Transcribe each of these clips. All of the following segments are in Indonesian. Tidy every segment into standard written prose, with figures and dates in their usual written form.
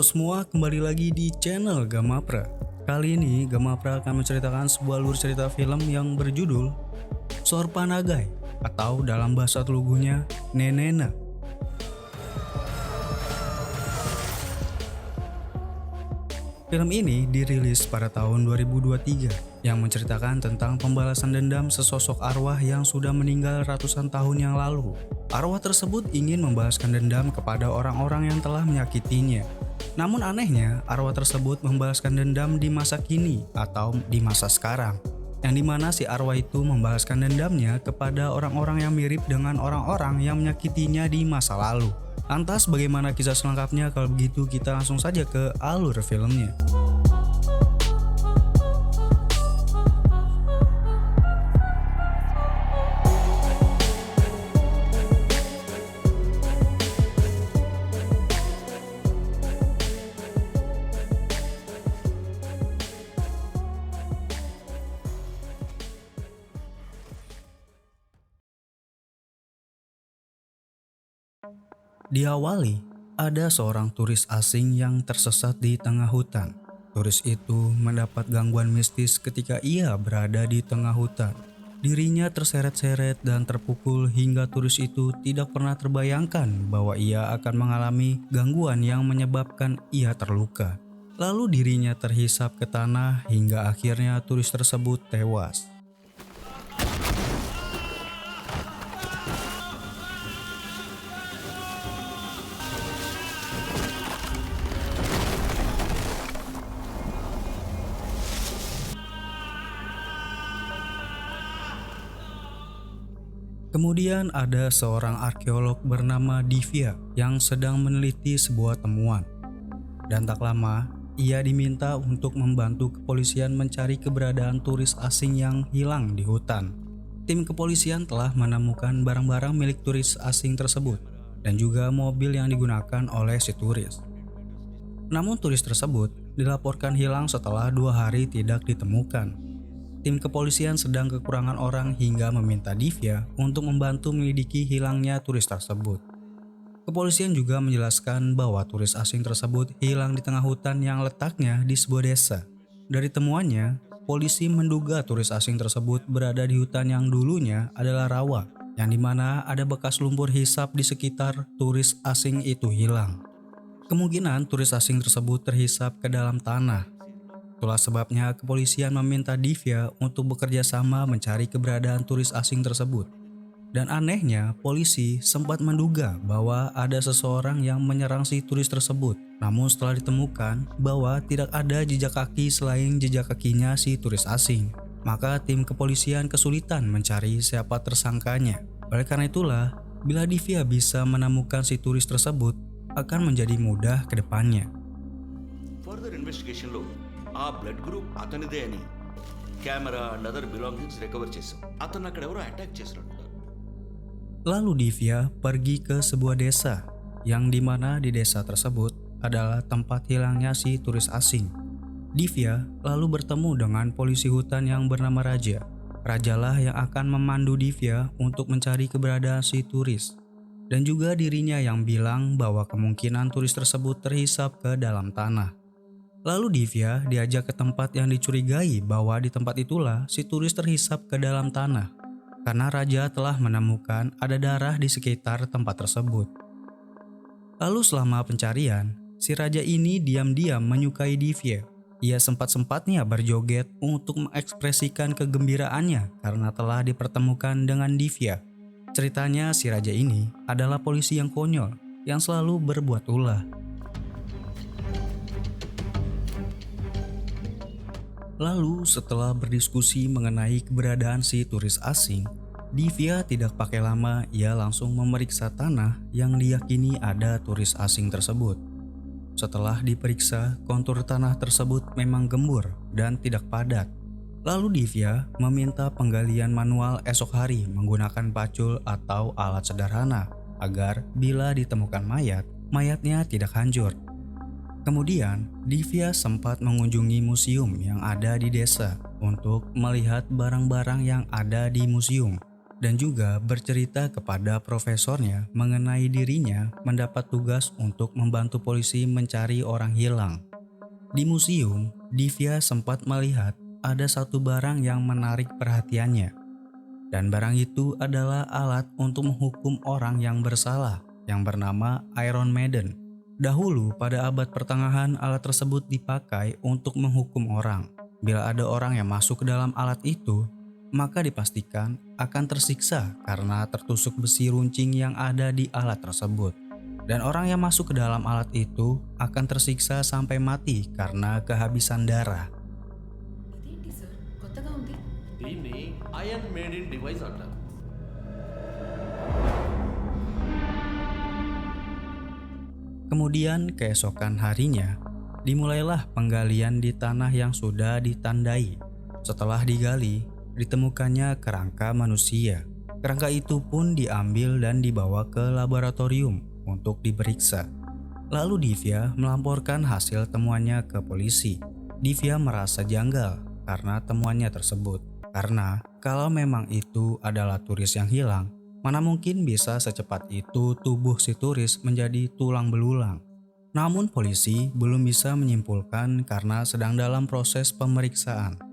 Halo semua, kembali lagi di channel Gamapra. Kali ini Gamapra akan menceritakan sebuah alur cerita film yang berjudul Sorpanagai atau dalam bahasa Telugunya Nenena. Film ini dirilis pada tahun 2023 yang menceritakan tentang pembalasan dendam sesosok arwah yang sudah meninggal ratusan tahun yang lalu. Arwah tersebut ingin membalaskan dendam kepada orang-orang yang telah menyakitinya. Namun anehnya, arwah tersebut membalaskan dendam di masa kini atau di masa sekarang. Yang dimana si arwah itu membalaskan dendamnya kepada orang-orang yang mirip dengan orang-orang yang menyakitinya di masa lalu. Lantas bagaimana kisah selengkapnya? Kalau begitu kita langsung saja ke alur filmnya. Diawali, ada seorang turis asing yang tersesat di tengah hutan. Turis itu mendapat gangguan mistis ketika ia berada di tengah hutan. Dirinya terseret-seret dan terpukul hingga turis itu tidak pernah terbayangkan bahwa ia akan mengalami gangguan yang menyebabkan ia terluka. Lalu dirinya terhisap ke tanah hingga akhirnya turis tersebut tewas. Kemudian ada seorang arkeolog bernama Divya yang sedang meneliti sebuah temuan. Dan tak lama, ia diminta untuk membantu kepolisian mencari keberadaan turis asing yang hilang di hutan. Tim kepolisian telah menemukan barang-barang milik turis asing tersebut dan juga mobil yang digunakan oleh si turis. Namun turis tersebut dilaporkan hilang setelah 2 hari tidak ditemukan. Tim kepolisian sedang kekurangan orang hingga meminta Divya untuk membantu menyelidiki hilangnya turis tersebut. Kepolisian juga menjelaskan bahwa turis asing tersebut hilang di tengah hutan yang letaknya di sebuah desa. Dari temuannya, polisi menduga turis asing tersebut berada di hutan yang dulunya adalah rawa, yang dimana ada bekas lumpur hisap di sekitar turis asing itu hilang. Kemungkinan turis asing tersebut terhisap ke dalam tanah. Itulah sebabnya kepolisian meminta Divya untuk bekerja sama mencari keberadaan turis asing tersebut. Dan anehnya, polisi sempat menduga bahwa ada seseorang yang menyerang si turis tersebut. Namun setelah ditemukan bahwa tidak ada jejak kaki selain jejak kakinya si turis asing, maka tim kepolisian kesulitan mencari siapa tersangkanya. Oleh karena itulah, bila Divya bisa menemukan si turis tersebut, akan menjadi mudah ke depannya. Further investigation lo ఆ blood group అతనిదే అని camera and other belongings recover చేశాం. అతను అక్కడ ఎవరో అటాక్ చేసినట్టున్నారు. Lalu Divya pergi ke sebuah desa, yang dimana di desa tersebut adalah tempat hilangnya si turis asing. Divya lalu bertemu dengan polisi hutan yang bernama Raja. Rajalah yang akan memandu Divya untuk mencari keberadaan si turis. Dan juga dirinya yang bilang bahwa kemungkinan turis tersebut terhisap ke dalam tanah. Lalu Divya diajak ke tempat yang dicurigai bahwa di tempat itulah si turis terhisap ke dalam tanah. Karena Raja telah menemukan ada darah di sekitar tempat tersebut. Lalu selama pencarian, si Raja ini diam-diam menyukai Divya. Ia sempat-sempatnya berjoget untuk mengekspresikan kegembiraannya karena telah dipertemukan dengan Divya. Ceritanya si Raja ini adalah polisi yang konyol yang selalu berbuat ulah. Lalu setelah berdiskusi mengenai keberadaan si turis asing, Divya tidak pakai lama, ia langsung memeriksa tanah yang diyakini ada turis asing tersebut. Setelah diperiksa, kontur tanah tersebut memang gembur dan tidak padat. Lalu Divya meminta penggalian manual esok hari menggunakan pacul atau alat sederhana agar bila ditemukan mayat, mayatnya tidak hancur. Kemudian, Divya sempat mengunjungi museum yang ada di desa untuk melihat barang-barang yang ada di museum. dan juga bercerita kepada profesornya mengenai dirinya mendapat tugas untuk membantu polisi mencari orang hilang. Di museum, Divya sempat melihat ada satu barang yang menarik perhatiannya. Dan barang itu adalah alat untuk menghukum orang yang bersalah yang bernama Iron Maiden. Dahulu pada abad pertengahan alat tersebut dipakai untuk menghukum orang. Bila ada orang yang masuk ke dalam alat itu, maka dipastikan akan tersiksa karena tertusuk besi runcing yang ada di alat tersebut. Dan orang yang masuk ke dalam alat itu akan tersiksa sampai mati karena kehabisan darah. ఇదేంటి సార్ కొత్తగా ఉంది. దీన్ని iron made in device అంటారు. Kemudian keesokan harinya, dimulailah penggalian di tanah yang sudah ditandai. Setelah digali, ditemukannya kerangka manusia. Kerangka itu pun diambil dan dibawa ke laboratorium untuk diperiksa. Lalu Divya melamporkan hasil temuannya ke polisi. Divya merasa janggal karena temuannya tersebut. Karena kalau memang itu adalah turis yang hilang, mana mungkin bisa secepat itu tubuh si turis menjadi tulang belulang. Namun polisi belum bisa menyimpulkan karena sedang dalam proses pemeriksaan.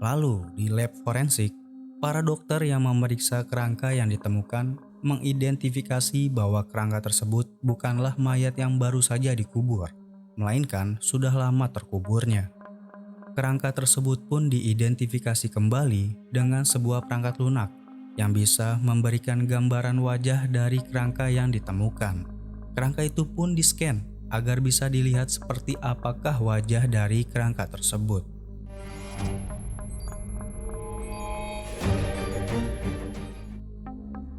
Lalu di lab forensik, para dokter yang memeriksa kerangka yang ditemukan mengidentifikasi bahwa kerangka tersebut bukanlah mayat yang baru saja dikubur, melainkan sudah lama terkuburnya. Kerangka tersebut pun diidentifikasi kembali dengan sebuah perangkat lunak yang bisa memberikan gambaran wajah dari kerangka yang ditemukan. Kerangka itu pun di-scan agar bisa dilihat seperti apakah wajah dari kerangka tersebut.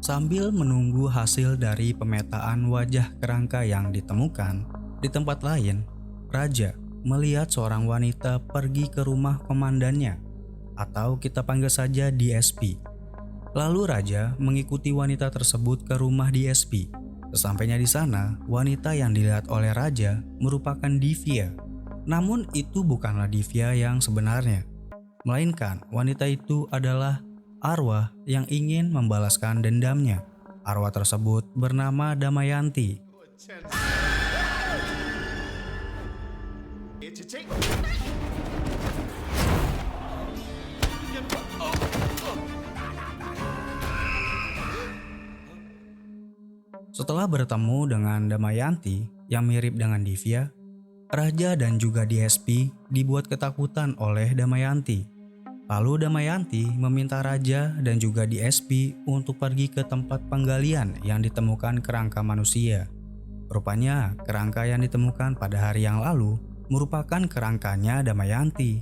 Sambil menunggu hasil dari pemetaan wajah kerangka yang ditemukan, di tempat lain, Raja melihat seorang wanita pergi ke rumah komandannya, atau kita panggil saja DSP. Lalu Raja mengikuti wanita tersebut ke rumah DSP. Sesampainya di sana, wanita yang dilihat oleh Raja merupakan Divya. Namun itu bukanlah Divya yang sebenarnya, melainkan wanita itu adalah arwah yang ingin membalaskan dendamnya. Arwah tersebut bernama Damayanti. Setelah bertemu dengan Damayanti yang mirip dengan Divya, Raja dan juga DSP dibuat ketakutan oleh Damayanti. Lalu Damayanti meminta Raja dan juga DSP untuk pergi ke tempat penggalian yang ditemukan kerangka manusia. Rupanya kerangka yang ditemukan pada hari yang lalu merupakan kerangkanya Damayanti.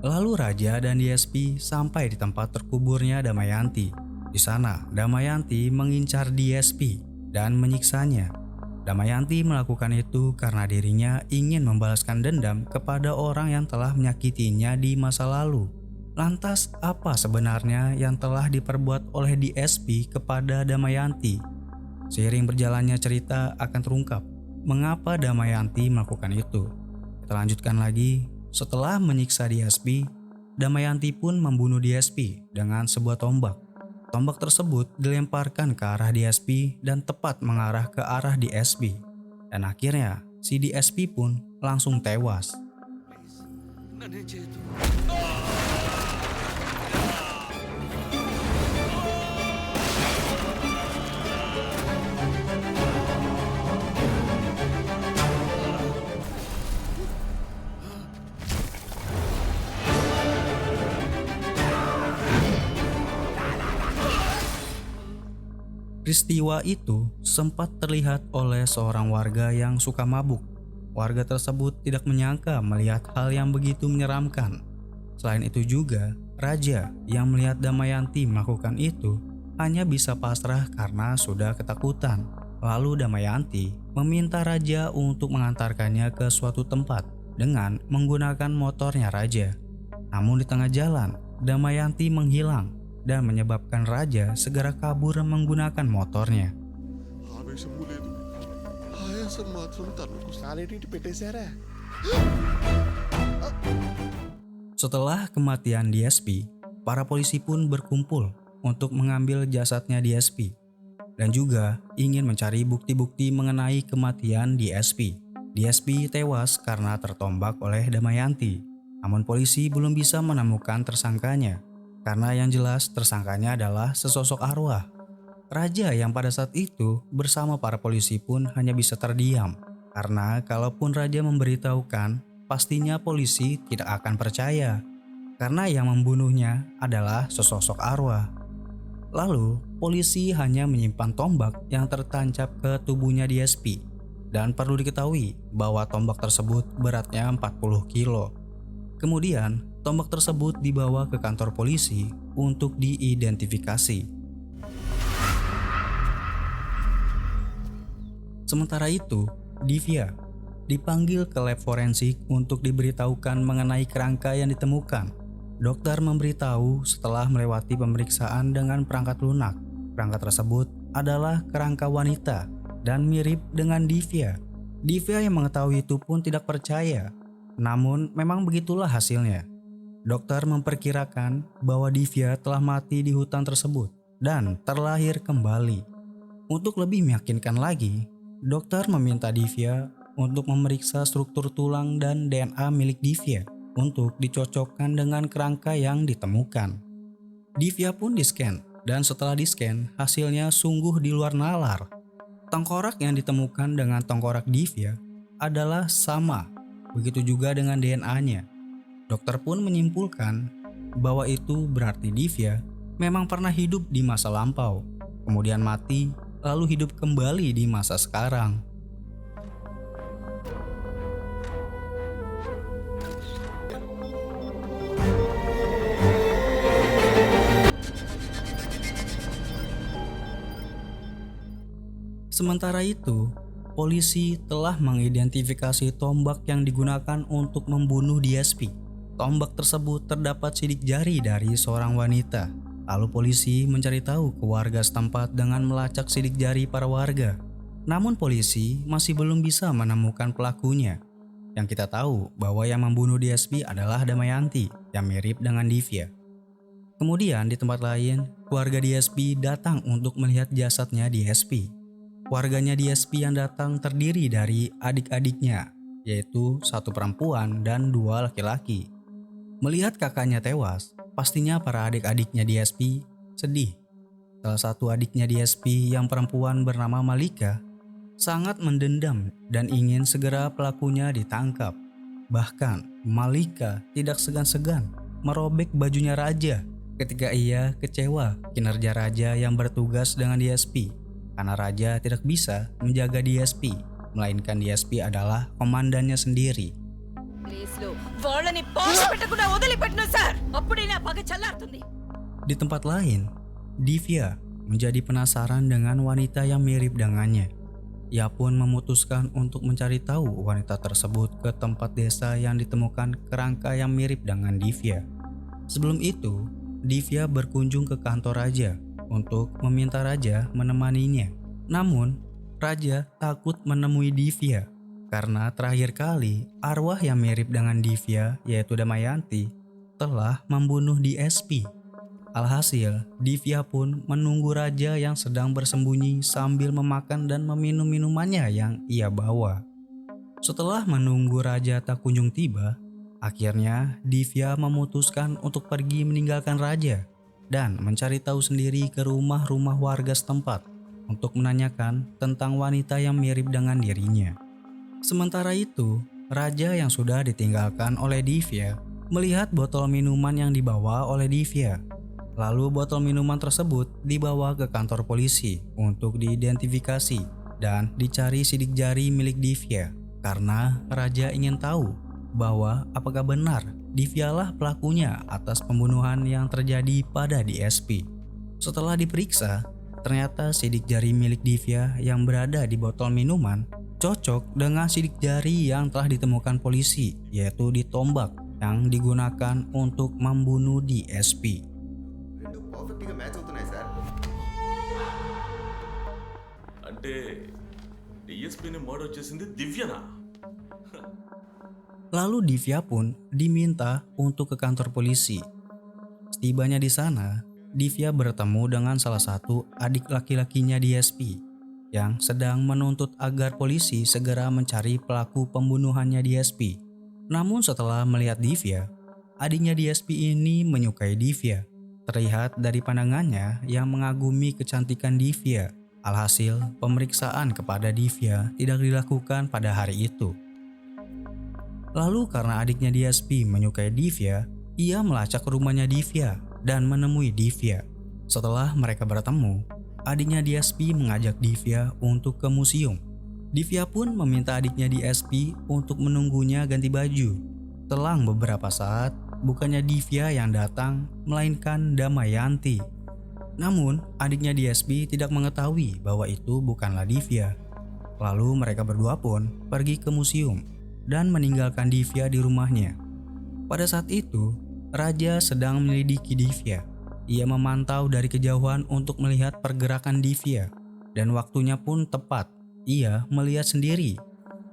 Lalu Raja dan DSP sampai di tempat terkuburnya Damayanti. Di sana Damayanti mengincar DSP dan menyiksanya. Damayanti melakukan itu karena dirinya ingin membalaskan dendam kepada orang yang telah menyakitinya di masa lalu. Lantas apa sebenarnya yang telah diperbuat oleh DSP kepada Damayanti? Seiring berjalannya cerita akan terungkap mengapa Damayanti melakukan itu. Kita lanjutkan lagi. Setelah menyiksa DSP, Damayanti pun membunuh DSP dengan sebuah tombak. Tombak tersebut dilemparkan ke arah DSP dan tepat mengarah ke arah DSP. Dan akhirnya si DSP pun langsung tewas. నన్నేం చేయొద్దు. Peristiwa itu sempat terlihat oleh seorang warga yang suka mabuk. Warga tersebut tidak menyangka melihat hal yang begitu menyeramkan. Selain itu juga, Raja yang melihat Damayanti melakukan itu hanya bisa pasrah karena sudah ketakutan. Lalu Damayanti meminta Raja untuk mengantarkannya ke suatu tempat dengan menggunakan motornya Raja. Namun di tengah jalan, Damayanti menghilang dan menyebabkan Raja segera kabur menggunakan motornya. ఆవేశము లేదు ఆయాసం మాత్రం తనకు సాలిటీ పెట్టేశారా Setelah kematian DSP, para polisi pun berkumpul untuk mengambil jasadnya DSP dan juga ingin mencari bukti-bukti mengenai kematian DSP. DSP tewas karena tertombak oleh Damayanti, namun polisi belum bisa menemukan tersangkanya karena yang jelas tersangkanya adalah sesosok arwah. Raja yang pada saat itu bersama para polisi pun hanya bisa terdiam karena kalaupun Raja memberitahukan, pastinya polisi tidak akan percaya karena yang membunuhnya adalah sesosok arwah. Lalu, polisi hanya menyimpan tombak yang tertancap ke tubuhnya DSP. Dan perlu diketahui bahwa tombak tersebut beratnya 40 kilo. Kemudian, tombak tersebut dibawa ke kantor polisi untuk diidentifikasi. Sementara itu, Divya dipanggil ke lab forensik untuk diberitahukan mengenai kerangka yang ditemukan. Dokter memberitahu setelah melewati pemeriksaan dengan perangkat lunak. Perangkat tersebut adalah kerangka wanita dan mirip dengan Divya. Divya yang mengetahui itu pun tidak percaya. Namun memang begitulah hasilnya. Dokter memperkirakan bahwa Divya telah mati di hutan tersebut dan terlahir kembali. Untuk lebih meyakinkan lagi, dokter meminta Divya untuk memeriksa struktur tulang dan DNA milik Divya untuk dicocokkan dengan kerangka yang ditemukan. Divya pun di-scan dan setelah di-scan hasilnya sungguh di luar nalar. Tengkorak yang ditemukan dengan tengkorak Divya adalah sama, begitu juga dengan DNA-nya. Dokter pun menyimpulkan bahwa itu berarti Divya memang pernah hidup di masa lampau, kemudian mati, lalu hidup kembali di masa sekarang. Sementara itu, polisi telah mengidentifikasi tombak yang digunakan untuk membunuh DSP. Tombak tersebut terdapat sidik jari dari seorang wanita. Lalu polisi mencari tahu ke warga setempat dengan melacak sidik jari para warga. Namun polisi masih belum bisa menemukan pelakunya. Yang kita tahu bahwa yang membunuh DSP adalah Damayanti yang mirip dengan Divya. Kemudian di tempat lain, keluarga DSP datang untuk melihat jasadnya DSP. Warganya DSP yang datang terdiri dari adik-adiknya, yaitu satu perempuan dan dua laki-laki. Melihat kakaknya tewas, pastinya para adik-adiknya DSP sedih. Salah satu adiknya DSP yang perempuan bernama Malika sangat mendendam dan ingin segera pelakunya ditangkap. Bahkan Malika tidak segan-segan merobek bajunya Raja ketika ia kecewa kinerja Raja yang bertugas dengan DSP. Karena Raja tidak bisa menjaga DSP, melainkan DSP adalah komandannya sendiri. Di tempat lain, Divya menjadi penasaran dengan wanita yang mirip dengannya. Ia pun memutuskan untuk mencari tahu wanita tersebut ke tempat desa yang ditemukan kerangka yang mirip dengan Divya. Sebelum itu, Divya berkunjung ke kantor Raja untuk meminta Raja menemaninya. Namun, Raja takut menemui Divya karena terakhir kali arwah yang mirip dengan Divya, yaitu Damayanti, telah membunuh DSP. Alhasil, Divya pun menunggu Raja yang sedang bersembunyi sambil memakan dan meminum minumannya yang ia bawa. Setelah menunggu Raja tak kunjung tiba, akhirnya Divya memutuskan untuk pergi meninggalkan Raja dan mencari tahu sendiri ke rumah-rumah warga setempat untuk menanyakan tentang wanita yang mirip dengan dirinya. Sementara itu, Raja yang sudah ditinggalkan oleh Divya melihat botol minuman yang dibawa oleh Divya. Lalu botol minuman tersebut dibawa ke kantor polisi untuk diidentifikasi dan dicari sidik jari milik Divya karena Raja ingin tahu bahwa apakah benar Divyalah pelakunya atas pembunuhan yang terjadi pada DSP. Setelah diperiksa, ternyata sidik jari milik Divya yang berada di botol minuman cocok dengan sidik jari yang telah ditemukan polisi, yaitu di tombak yang digunakan untuk membunuh DSP. అంటే డిఎస్పీని మర్డర్ చేసింది దివ్యనా? Lalu Divya pun diminta untuk ke kantor polisi. Setibanya di sana, Divya bertemu dengan salah satu adik laki-lakinya DSP yang sedang menuntut agar polisi segera mencari pelaku pembunuhannya DSP. Namun setelah melihat Divya, adiknya DSP ini menyukai Divya. Terlihat dari pandangannya yang mengagumi kecantikan Divya. Alhasil, pemeriksaan kepada Divya tidak dilakukan pada hari itu. Lalu karena adiknya DSP menyukai Divya, ia melacak rumahnya Divya dan menemui Divya. Setelah mereka bertemu, adiknya DSP mengajak Divya untuk ke museum. Divya pun meminta adiknya DSP untuk menunggunya ganti baju. Selang beberapa saat, bukannya Divya yang datang, melainkan Damayanti. Namun, adiknya DSP tidak mengetahui bahwa itu bukanlah Divya. Lalu mereka berdua pun pergi ke museum dan meninggalkan Divya di rumahnya. Pada saat itu, Raja sedang menyelidiki Divya. Ia memantau dari kejauhan untuk melihat pergerakan Divya, dan waktunya pun tepat. Ia melihat sendiri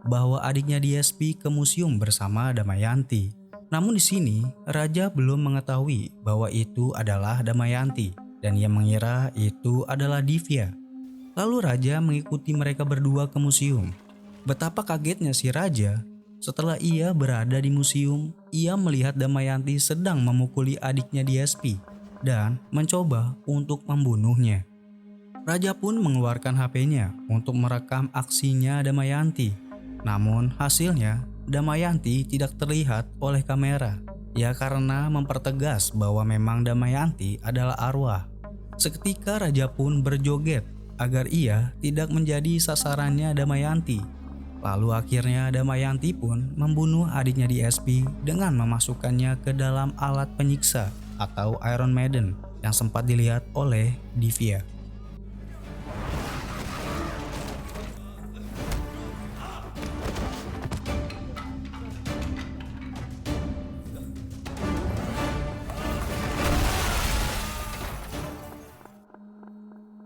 bahwa adiknya DSP ke museum bersama Damayanti. Namun di sini, Raja belum mengetahui bahwa itu adalah Damayanti, dan ia mengira itu adalah Divya. Lalu Raja mengikuti mereka berdua ke museum. Betapa kagetnya si Raja setelah ia berada di museum, ia melihat Damayanti sedang memukuli adiknya DSP dan mencoba untuk membunuhnya. Raja pun mengeluarkan HP-nya untuk merekam aksinya Damayanti. Namun hasilnya, Damayanti tidak terlihat oleh kamera. Ya karena mempertegas bahwa memang Damayanti adalah arwah. Seketika Raja pun berjoget agar ia tidak menjadi sasarannya Damayanti. Lalu akhirnya Damayanti pun membunuh adiknya DSP dengan memasukkannya ke dalam alat penyiksa atau Iron Maiden yang sempat dilihat oleh Divya.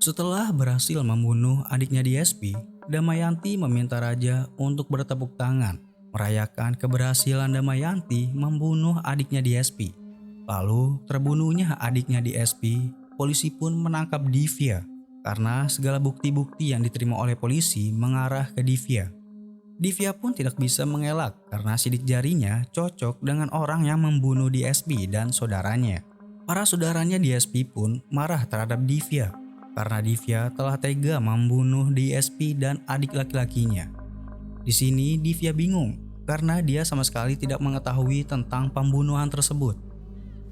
Setelah berhasil membunuh adiknya DSP, Damayanti meminta Raja untuk bertepuk tangan, merayakan keberhasilan Damayanti membunuh adiknya DSP. Lalu terbunuhnya adiknya DSP, polisi pun menangkap Divya karena segala bukti-bukti yang diterima oleh polisi mengarah ke Divya. Divya pun tidak bisa mengelak karena sidik jarinya cocok dengan orang yang membunuh DSP dan saudaranya. Para saudaranya DSP pun marah terhadap Divya karena Divya telah tega membunuh DSP dan adik laki-lakinya. Di sini Divya bingung karena dia sama sekali tidak mengetahui tentang pembunuhan tersebut.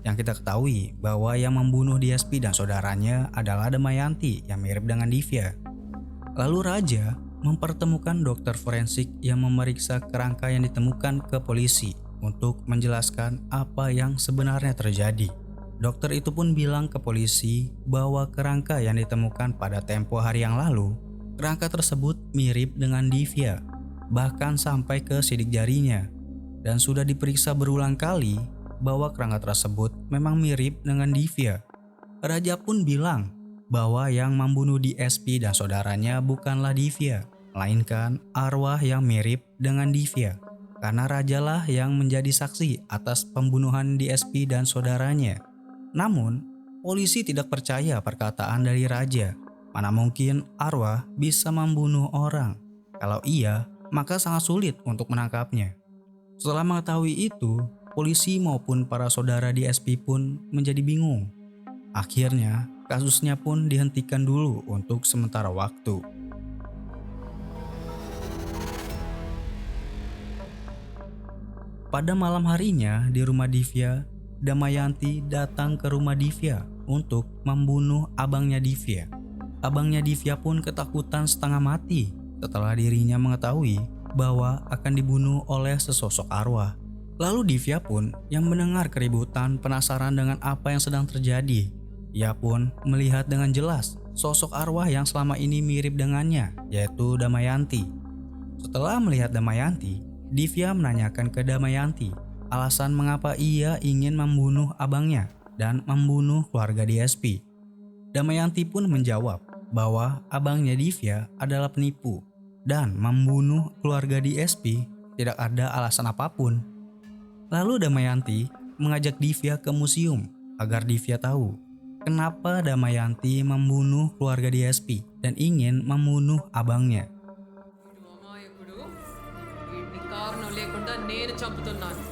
Yang kita ketahui bahwa yang membunuh DSP dan saudaranya adalah Damayanti yang mirip dengan Divya. Lalu Raja mempertemukan dokter forensik yang memeriksa kerangka yang ditemukan ke polisi untuk menjelaskan apa yang sebenarnya terjadi. Dokter itu pun bilang ke polisi bahwa kerangka yang ditemukan pada tempo hari yang lalu, kerangka tersebut mirip dengan Divya, bahkan sampai ke sidik jarinya. Dan sudah diperiksa berulang kali bahwa kerangka tersebut memang mirip dengan Divya. Raja pun bilang bahwa yang membunuh DSP dan saudaranya bukanlah Divya, melainkan arwah yang mirip dengan Divya. Karena Rajalah yang menjadi saksi atas pembunuhan DSP dan saudaranya. Namun, polisi tidak percaya perkataan dari Raja. Mana mungkin arwah bisa membunuh orang? Kalau iya, maka sangat sulit untuk menangkapnya. Setelah mengetahui itu, polisi maupun para saudara DSP pun menjadi bingung. Akhirnya, kasusnya pun dihentikan dulu untuk sementara waktu. Pada malam harinya di rumah Divya, Damayanti datang ke rumah Divya untuk membunuh abangnya Divya. Abangnya Divya pun ketakutan setengah mati setelah dirinya mengetahui bahwa akan dibunuh oleh sesosok arwah. Lalu Divya pun yang mendengar keributan penasaran dengan apa yang sedang terjadi. Ia pun melihat dengan jelas sosok arwah yang selama ini mirip dengannya, yaitu Damayanti. Setelah melihat Damayanti, Divya menanyakan ke Damayanti alasan mengapa ia ingin membunuh abangnya dan membunuh keluarga DSP. Damayanti pun menjawab bahwa abangnya Divya adalah penipu dan membunuh keluarga DSP tidak ada alasan apapun. Lalu Damayanti mengajak Divya ke museum agar Divya tahu kenapa Damayanti membunuh keluarga DSP dan ingin membunuh abangnya. వీడు అమాయకుడు. వీడిని కారణం లేకుండా నేను చంపుతున్నాను.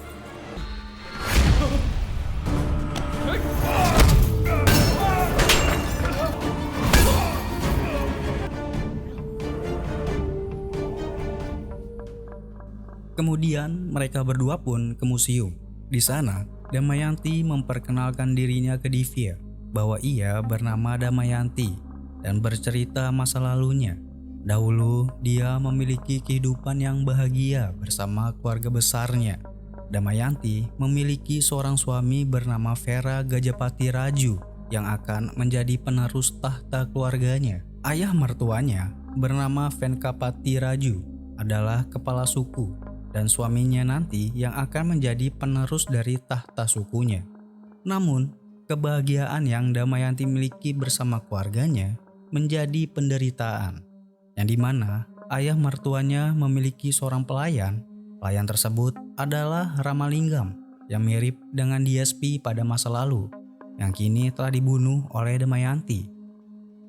Kemudian mereka berdua pun ke museum. Di sana, Damayanti memperkenalkan dirinya ke Divya bahwa ia bernama Damayanti dan bercerita masa lalunya. Dahulu dia memiliki kehidupan yang bahagia bersama keluarga besarnya. Damayanti memiliki seorang suami bernama Vera Gajapati Raju yang akan menjadi penerus tahta keluarganya. Ayah mertuanya bernama Venkapati Raju adalah kepala suku dan suaminya nanti yang akan menjadi penerus dari tahta sukunya. Namun, kebahagiaan yang Damayanti miliki bersama keluarganya menjadi penderitaan, yang dimana ayah mertuanya memiliki seorang pelayan. Pelayan tersebut adalah Ramalingam yang mirip dengan DSP pada masa lalu, yang kini telah dibunuh oleh Damayanti.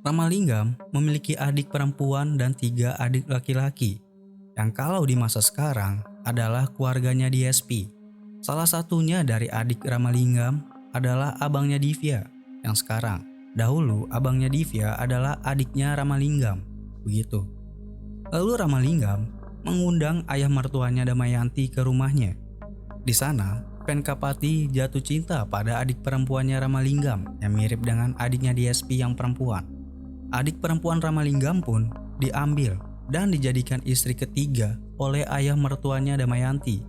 Ramalingam memiliki adik perempuan dan 3 adik laki-laki, yang kalau di masa sekarang adalah keluarganya DSP. Salah satunya dari adik Ramalingam adalah abangnya Divya yang sekarang. Dahulu abangnya Divya adalah adiknya Ramalingam. Begitu. Lalu Ramalingam mengundang ayah mertuanya Damayanti ke rumahnya. Di sana, Venkapati jatuh cinta pada adik perempuannya Ramalingam yang mirip dengan adiknya DSP yang perempuan. Adik perempuan Ramalingam pun diambil dan dijadikan istri ketiga oleh ayah mertuanya Damayanti.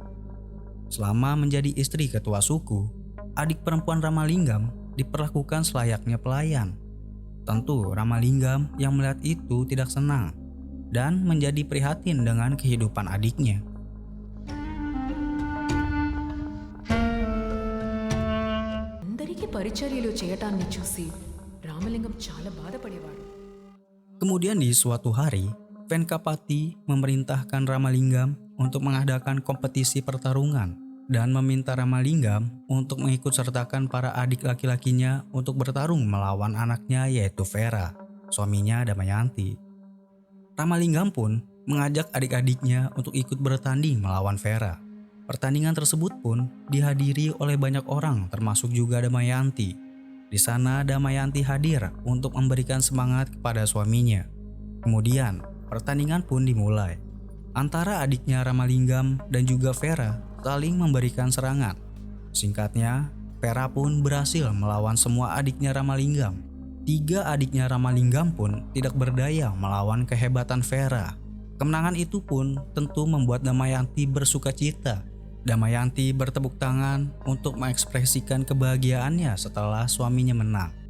Selama menjadi istri ketua suku, adik perempuan Ramalingam diperlakukan selayaknya pelayan. Tentu Ramalingam yang melihat itu tidak senang dan menjadi prihatin dengan kehidupan adiknya. అందరికీ పరిచర్యలు చేయటాన్ని చూసి రామలింగం చాలా బాధపడేవాడు. Kemudian di suatu hari, Venkapati memerintahkan Ramalingam untuk mengadakan kompetisi pertarungan dan meminta Ramalingam untuk mengikut sertakan para adik laki-lakinya untuk bertarung melawan anaknya yaitu Vera, suaminya Damayanti. Ramalingam pun mengajak adik-adiknya untuk ikut bertanding melawan Vera. Pertandingan tersebut pun dihadiri oleh banyak orang termasuk juga Damayanti. Di sana Damayanti hadir untuk memberikan semangat kepada suaminya. Kemudian pertandingan pun dimulai. Antara adiknya Ramalingam dan juga Vera saling memberikan serangan. Singkatnya, Vera pun berhasil melawan semua adiknya Ramalingam. 3 adiknya Ramalingam pun tidak berdaya melawan kehebatan Vera. Kemenangan itu pun tentu membuat Damayanti bersukacita. Damayanti bertepuk tangan untuk mengekspresikan kebahagiaannya setelah suaminya menang.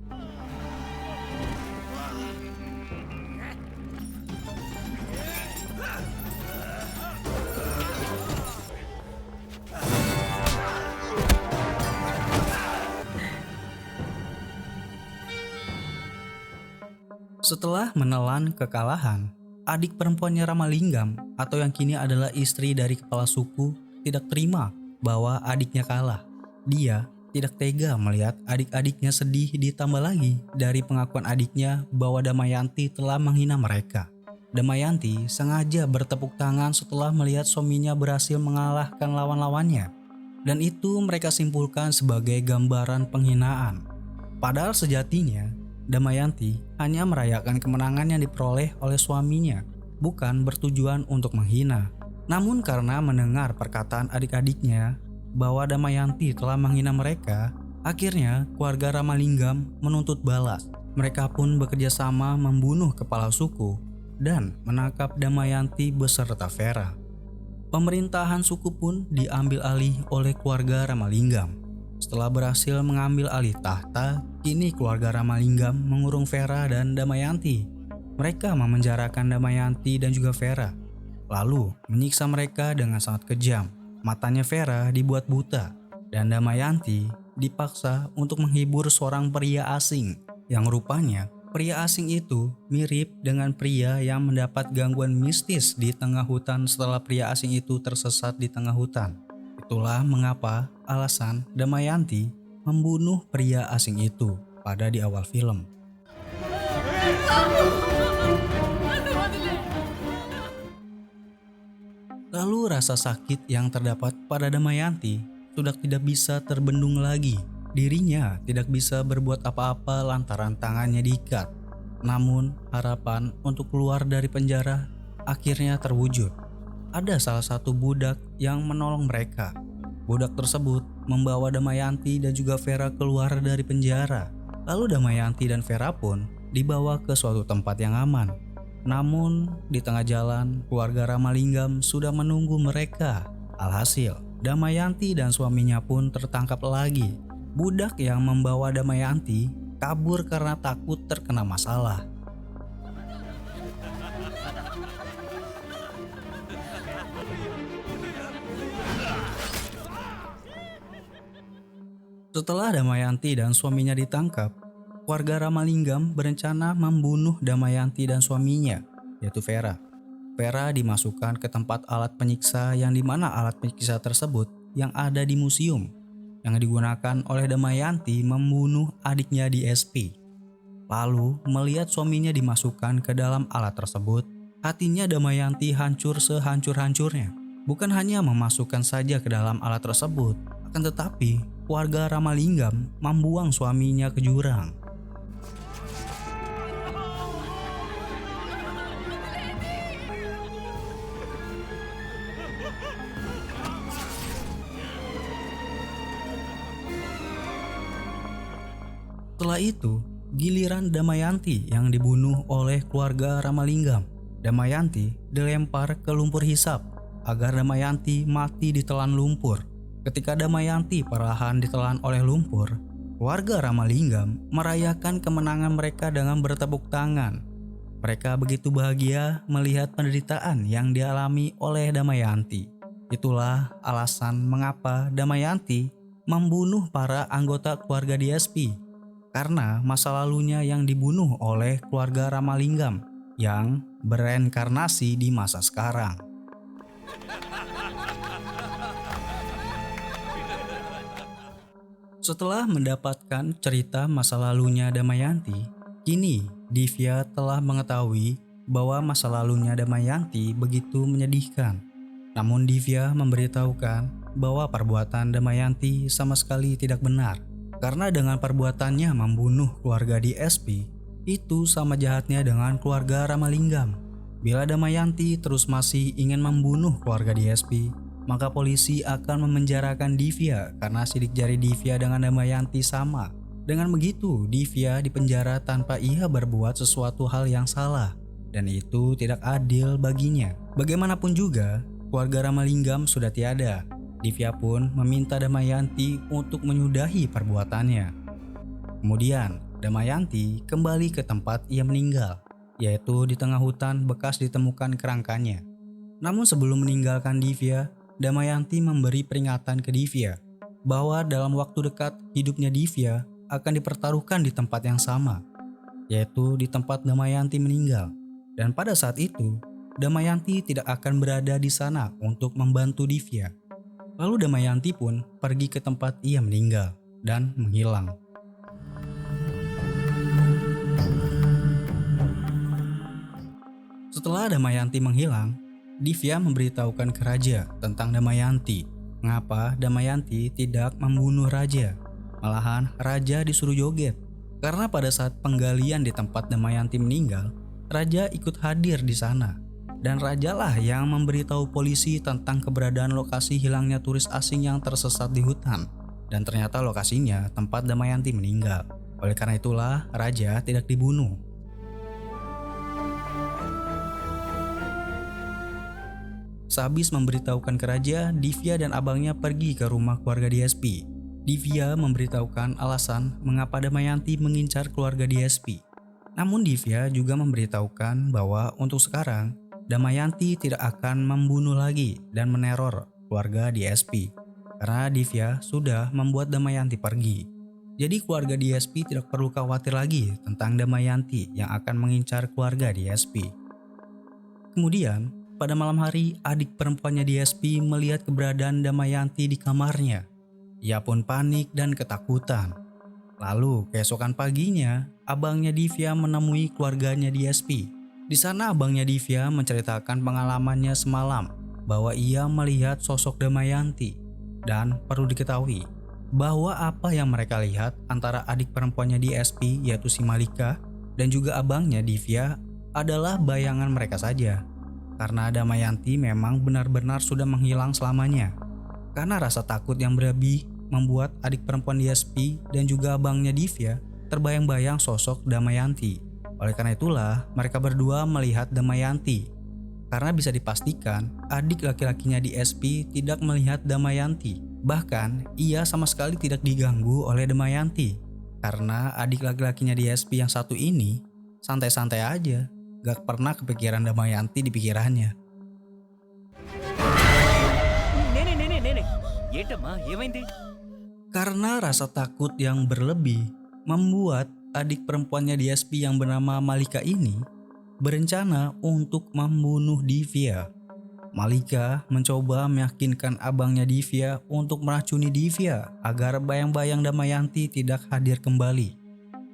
Setelah menelan kekalahan, adik perempuannya Ramalingam atau yang kini adalah istri dari kepala suku tidak terima bahwa adiknya kalah. Dia tidak tega melihat adik-adiknya sedih, ditambah lagi dari pengakuan adiknya bahwa Damayanti telah menghina mereka. Damayanti sengaja bertepuk tangan setelah melihat suaminya berhasil mengalahkan lawan-lawannya. Dan itu mereka simpulkan sebagai gambaran penghinaan. Padahal sejatinya Damayanti hanya merayakan kemenangan yang diperoleh oleh suaminya, bukan bertujuan untuk menghina. Namun karena mendengar perkataan adik-adiknya bahwa Damayanti telah menghina mereka, akhirnya keluarga Ramalingam menuntut balas. Mereka pun bekerja sama membunuh kepala suku dan menangkap Damayanti beserta Vera. Pemerintahan suku pun diambil alih oleh keluarga Ramalingam. Setelah berhasil mengambil alih tahta, kini keluarga Ramalingam mengurung Vera dan Damayanti. Mereka memenjarakan Damayanti dan juga Vera, lalu menyiksa mereka dengan sangat kejam. Matanya Vera dibuat buta, dan Damayanti dipaksa untuk menghibur seorang pria asing, yang rupanya pria asing itu mirip dengan pria yang mendapat gangguan mistis di tengah hutan setelah pria asing itu tersesat di tengah hutan. Itulah mengapa alasan Damayanti membunuh pria asing itu. pada di awal film. Lalu rasa sakit yang terdapat pada Damayanti sudah tidak bisa terbendung lagi. Dirinya tidak bisa berbuat apa-apa lantaran tangannya diikat. Namun harapan untuk keluar dari penjara akhirnya terwujud. Ada salah satu budak yang menolong mereka. Budak tersebut membawa Damayanti dan juga Vera keluar dari penjara. Lalu Damayanti dan Vera pun dibawa ke suatu tempat yang aman. Namun di tengah jalan keluarga Ramalingam sudah menunggu mereka. Alhasil Damayanti dan suaminya pun tertangkap lagi. Budak yang membawa Damayanti kabur karena takut terkena masalah. Setelah Damayanti dan suaminya ditangkap, warga Ramalingam berencana membunuh Damayanti dan suaminya, yaitu Vera. Vera dimasukkan ke tempat alat penyiksa yang dimana alat penyiksa tersebut yang ada di museum yang digunakan oleh Damayanti membunuh adiknya di SP. Lalu melihat suaminya dimasukkan ke dalam alat tersebut, hatinya Damayanti hancur sehancur-hancurnya. Bukan hanya memasukkan saja ke dalam alat tersebut, akan tetapi warga Ramalingam membuang suaminya ke jurang. Setelah itu, giliran Damayanti yang dibunuh oleh keluarga Ramalingam. Damayanti dilempar ke lumpur hisap agar Damayanti mati ditelan lumpur. Ketika Damayanti perlahan ditelan oleh lumpur, warga Ramalingam merayakan kemenangan mereka dengan bertepuk tangan. Mereka begitu bahagia melihat penderitaan yang dialami oleh Damayanti. Itulah alasan mengapa Damayanti membunuh para anggota keluarga DSP. Karena masa lalunya yang dibunuh oleh keluarga Ramalingam yang bereinkarnasi di masa sekarang. Setelah mendapatkan cerita masa lalunya Damayanti, kini Divya telah mengetahui bahwa masa lalunya Damayanti begitu menyedihkan. Namun Divya memberitahukan bahwa perbuatan Damayanti sama sekali tidak benar. Karena dengan perbuatannya membunuh keluarga DSP, itu sama jahatnya dengan keluarga Ramalingam. Bila Damayanti terus masih ingin membunuh keluarga DSP, maka polisi akan memenjarakan Divya karena sidik jari Divya dengan Damayanti sama. Dengan begitu, Divya dipenjara tanpa ia berbuat sesuatu hal yang salah, dan itu tidak adil baginya. Bagaimanapun juga, keluarga Ramalingam sudah tiada. Divya pun meminta Damayanti untuk menyudahi perbuatannya. Kemudian, Damayanti kembali ke tempat ia meninggal, yaitu di tengah hutan bekas ditemukan kerangkanya. Namun sebelum meninggalkan Divya, Damayanti memberi peringatan ke Divya bahwa dalam waktu dekat hidupnya Divya akan dipertaruhkan di tempat yang sama, yaitu di tempat Damayanti meninggal. Dan pada saat itu, Damayanti tidak akan berada di sana untuk membantu Divya. Lalu Damayanti pun pergi ke tempat ia meninggal dan menghilang. Setelah Damayanti menghilang, Divya memberitahukan ke Raja tentang Damayanti. Mengapa Damayanti tidak membunuh Raja? Malahan Raja disuruh joget. Karena pada saat penggalian di tempat Damayanti meninggal, Raja ikut hadir di sana. Dan rajalah yang memberitahu polisi tentang keberadaan lokasi hilangnya turis asing yang tersesat di hutan. Dan ternyata lokasinya tempat Damayanti meninggal. Oleh karena itulah raja tidak dibunuh. Sehabis memberitahukan ke raja, Divya dan abangnya pergi ke rumah keluarga DSP. Divya memberitahukan alasan mengapa Damayanti mengincar keluarga DSP. Namun Divya juga memberitahukan bahwa untuk sekarang Damayanti tidak akan membunuh lagi dan meneror keluarga DSP karena Divya sudah membuat Damayanti pergi. Jadi keluarga DSP tidak perlu khawatir lagi tentang Damayanti yang akan mengincar keluarga DSP. Kemudian pada malam hari adik perempuannya DSP melihat keberadaan Damayanti di kamarnya. Ia pun panik dan ketakutan. Lalu keesokan paginya, abangnya Divya menemui keluarganya di SP. Di sana abangnya Divya menceritakan pengalamannya semalam bahwa ia melihat sosok Damayanti. Dan perlu diketahui bahwa apa yang mereka lihat antara adik perempuannya di SP yaitu si Malika dan juga abangnya Divya adalah bayangan mereka saja. Karena Damayanti memang benar-benar sudah menghilang selamanya. Karena rasa takut yang berlebih membuat adik perempuan di SP dan juga abangnya Divya terbayang-bayang sosok Damayanti. Oleh karena itulah mereka berdua melihat Damayanti. Karena bisa dipastikan adik laki-lakinya di SP tidak melihat Damayanti. Bahkan ia sama sekali tidak diganggu oleh Damayanti. Karena adik laki-lakinya di SP yang satu ini santai-santai aja. Gak pernah kepikiran Damayanti di pikirannya. నేనే ఏంటమ్మా ఏమైంది? Karena rasa takut yang berlebih membuat adik perempuannya di SP yang bernama Malika ini berencana untuk membunuh Divya. Malika mencoba meyakinkan abangnya Divya untuk meracuni Divya agar bayang-bayang Damayanti tidak hadir kembali.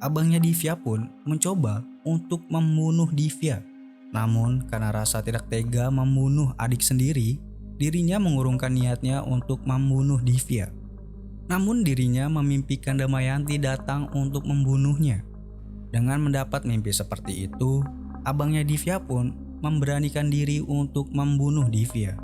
Abangnya Divya pun mencoba untuk membunuh Divya. Namun karena rasa tidak tega membunuh adik sendiri, dirinya mengurungkan niatnya untuk membunuh Divya. Namun dirinya memimpikan Damayanti datang untuk membunuhnya. Dengan mendapat mimpi seperti itu, abangnya Divya pun memberanikan diri untuk membunuh Divya.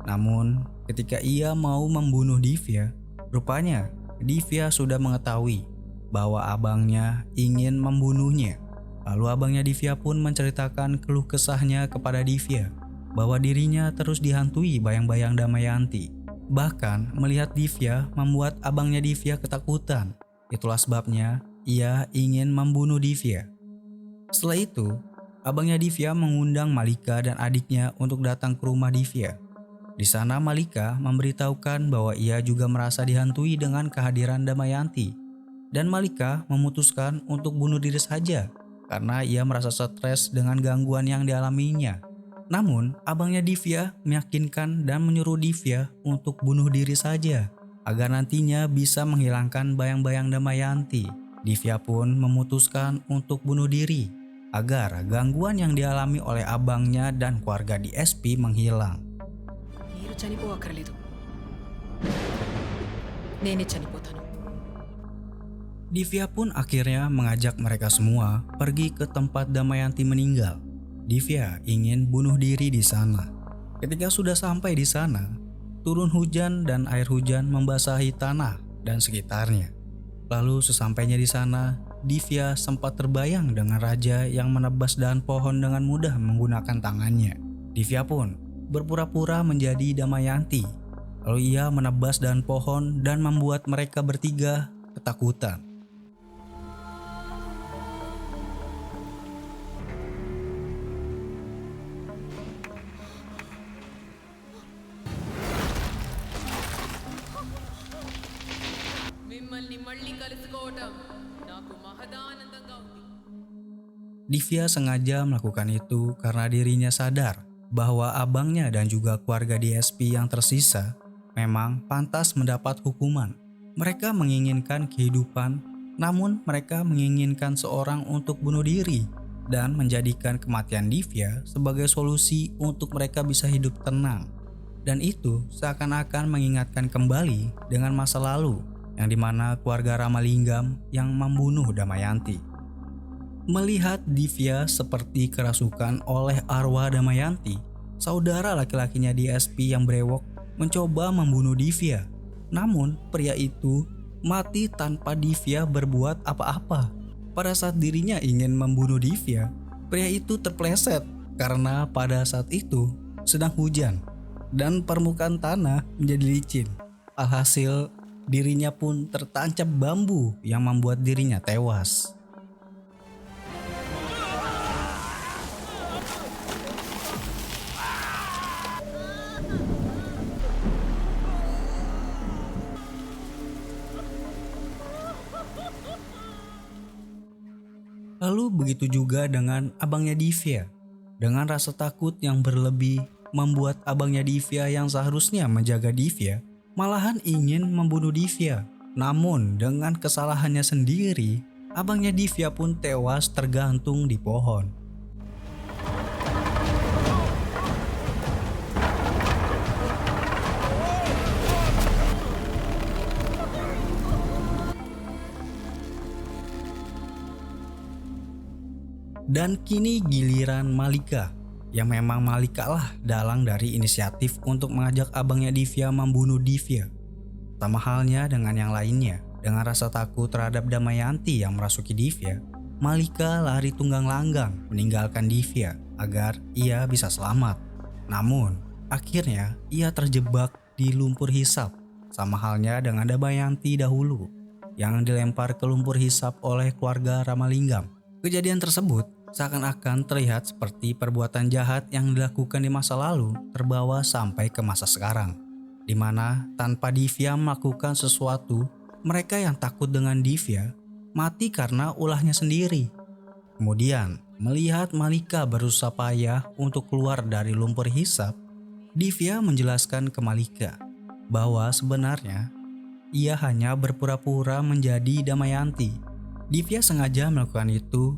Namun ketika ia mau membunuh Divya, rupanya Divya sudah mengetahui bahwa abangnya ingin membunuhnya. Lalu abangnya Divya pun menceritakan keluh kesahnya kepada Divya bahwa dirinya terus dihantui bayang-bayang Damayanti. Bahkan melihat Divya membuat abangnya Divya ketakutan. Itulah sebabnya ia ingin membunuh Divya. Setelah itu, abangnya Divya mengundang Malika dan adiknya untuk datang ke rumah Divya. Di sana Malika memberitahukan bahwa ia juga merasa dihantui dengan kehadiran Damayanti. Dan Malika memutuskan untuk bunuh diri saja karena ia merasa stres dengan gangguan yang dialaminya. Namun abangnya Divya meyakinkan dan menyuruh Divya untuk bunuh diri saja agar nantinya bisa menghilangkan bayang-bayang Damayanti. Divya pun memutuskan untuk bunuh diri agar gangguan yang dialami oleh abangnya dan keluarga di SP menghilang. మీరు చనిపోవక్కర్లేదు. నేనే చనిపోతాను. Divya pun akhirnya mengajak mereka semua pergi ke tempat Damayanti meninggal. Divya ingin bunuh diri di sana. Ketika sudah sampai di sana, turun hujan dan air hujan membasahi tanah dan sekitarnya. Lalu sesampainya di sana, Divya sempat terbayang dengan raja yang menebas dahan pohon dengan mudah menggunakan tangannya. Divya pun berpura-pura menjadi Damayanti. Lalu ia menebas dahan pohon dan membuat mereka bertiga ketakutan. మిమ్మల్ని మళ్ళీ కలుసుకోవటం నాకు మహదానందంగా ఉంది. Divya sengaja melakukan itu karena dirinya sadar bahwa abangnya dan juga keluarga di SP yang tersisa memang pantas mendapat hukuman. Mereka menginginkan kehidupan, namun mereka menginginkan seorang untuk bunuh diri dan menjadikan kematian Divya sebagai solusi untuk mereka bisa hidup tenang. Dan itu seakan-akan mengingatkan kembali dengan masa lalu yang dimana keluarga Ramalinggam yang membunuh Damayanti. Melihat Divya seperti kerasukan oleh arwah Damayanti, saudara laki-lakinya di SP yang brewok mencoba membunuh Divya. Namun pria itu mati tanpa Divya berbuat apa-apa. Pada saat dirinya ingin membunuh Divya, pria itu terpleset karena pada saat itu sedang hujan dan permukaan tanah menjadi licin. Alhasil dirinya pun tertancap bambu yang membuat dirinya tewas. Lalu begitu juga dengan abangnya Divya. Dengan rasa takut yang berlebih membuat abangnya Divya yang seharusnya menjaga Divya malahan ingin membunuh Divya. Namun dengan kesalahannya sendiri, abangnya Divya pun tewas tergantung di pohon. Dan kini giliran Malika, yang memang Malika lah dalang dari inisiatif untuk mengajak abangnya Divya membunuh Divya. Sama halnya dengan yang lainnya, dengan rasa takut terhadap Damayanti yang merasuki Divya, Malika lari tunggang langgang meninggalkan Divya agar ia bisa selamat. Namun, akhirnya ia terjebak di lumpur hisap, sama halnya dengan Damayanti dahulu yang dilempar ke lumpur hisap oleh keluarga Ramalinggam. Kejadian tersebut seakan-akan terlihat seperti perbuatan jahat yang dilakukan di masa lalu terbawa sampai ke masa sekarang, di mana tanpa Divya melakukan sesuatu, mereka yang takut dengan Divya mati karena ulahnya sendiri. Kemudian, melihat Malika berusaha payah untuk keluar dari lumpur hisap, Divya menjelaskan ke Malika bahwa sebenarnya ia hanya berpura-pura menjadi Damayanti. Divya sengaja melakukan itu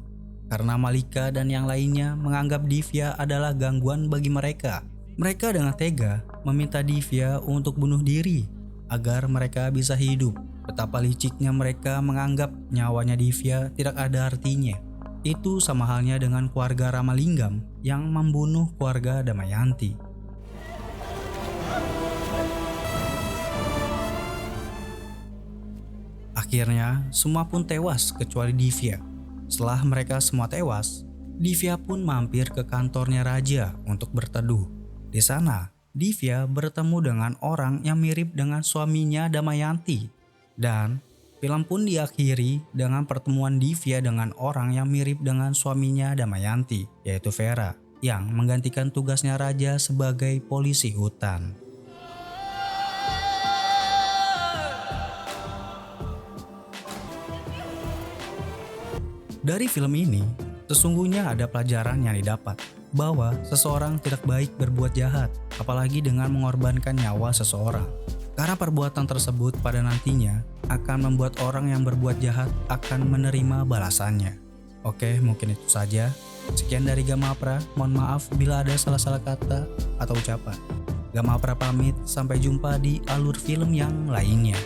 karena Malika dan yang lainnya menganggap Divya adalah gangguan bagi mereka. Mereka dengan tega meminta Divya untuk bunuh diri agar mereka bisa hidup. Betapa liciknya mereka menganggap nyawanya Divya tidak ada artinya. Itu sama halnya dengan keluarga Ramalinggam yang membunuh keluarga Damayanti. Akhirnya semua pun tewas kecuali Divya. Setelah mereka semua tewas, Divya pun mampir ke kantornya raja untuk berteduh. Di sana, Divya bertemu dengan orang yang mirip dengan suaminya Damayanti. Dan film pun diakhiri dengan pertemuan Divya dengan orang yang mirip dengan suaminya Damayanti, yaitu Vera, yang menggantikan tugasnya raja sebagai polisi hutan. Dari film ini, sesungguhnya ada pelajaran yang didapat bahwa seseorang tidak baik berbuat jahat, apalagi dengan mengorbankan nyawa seseorang. Karena perbuatan tersebut pada nantinya akan membuat orang yang berbuat jahat akan menerima balasannya. Oke, mungkin itu saja. Sekian dari Gamapra, mohon maaf bila ada salah-salah kata atau ucapan. Gamapra pamit, sampai jumpa di alur film yang lainnya.